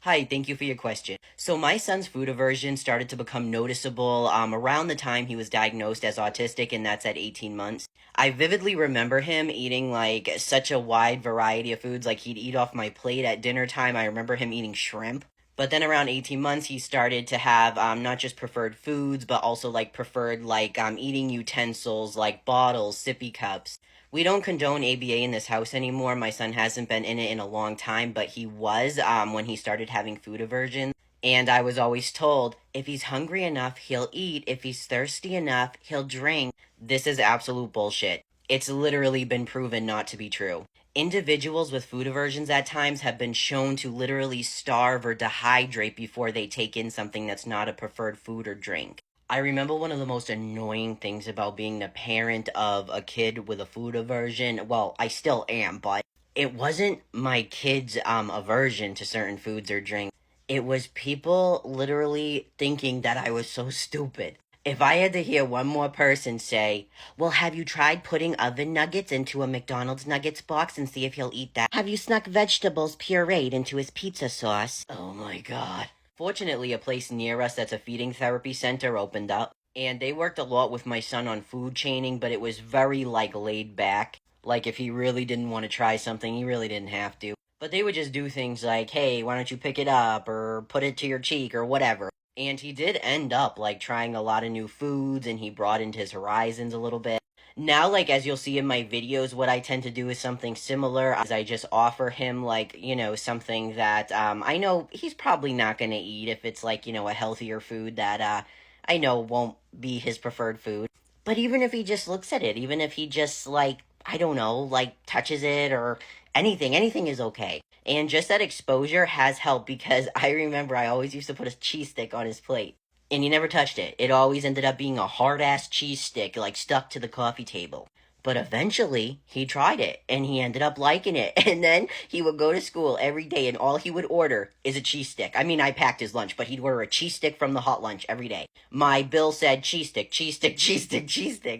Hi, thank you for your question. So my son's food aversion started to become noticeable around the time he was diagnosed as autistic, and that's at 18 months. I vividly remember him eating like such a wide variety of foods, like he'd eat off my plate at dinner time. I remember him eating shrimp. But then around 18 months, he started to have not just preferred foods, but also like preferred like eating utensils like bottles, sippy cups. We don't condone ABA in this house anymore. My son hasn't been in it in a long time, but he was when he started having food aversion. And I was always told if he's hungry enough, he'll eat. If he's thirsty enough, he'll drink. This is absolute bullshit. It's literally been proven not to be true. Individuals with food aversions at times have been shown to literally starve or dehydrate before they take in something that's not a preferred food or drink. I remember one of the most annoying things about being the parent of a kid with a food aversion. Well, I still am, but it wasn't my kid's aversion to certain foods or drinks. It was people literally thinking that I was so stupid. If I had to hear one more person say, well, have you tried putting oven nuggets into a McDonald's nuggets box and see if he'll eat that? Have you snuck vegetables pureed into his pizza sauce? Oh my god. Fortunately, a place near us that's a feeding therapy center opened up, and they worked a lot with my son on food chaining, but it was very, like, laid back. Like, if he really didn't want to try something, he really didn't have to. But they would just do things like, hey, why don't you pick it up, or put it to your cheek, or whatever. And he did end up, like, trying a lot of new foods, and he broadened his horizons a little bit. Now, like, as you'll see in my videos, what I tend to do is something similar, as I just offer him, like, something that, I know he's probably not gonna eat if it's, like, a healthier food that, I know won't be his preferred food. But even if he just looks at it, even if he just, like, I don't know, like, touches it or anything is okay. And just that exposure has helped because I remember I always used to put a cheese stick on his plate. And he never touched it. It always ended up being a hard-ass cheese stick, like, stuck to the coffee table. But eventually, he tried it, and he ended up liking it. And then he would go to school every day, and all he would order is a cheese stick. I mean, I packed his lunch, but he'd order a cheese stick from the hot lunch every day. My bill said cheese stick, cheese stick, cheese stick, cheese stick.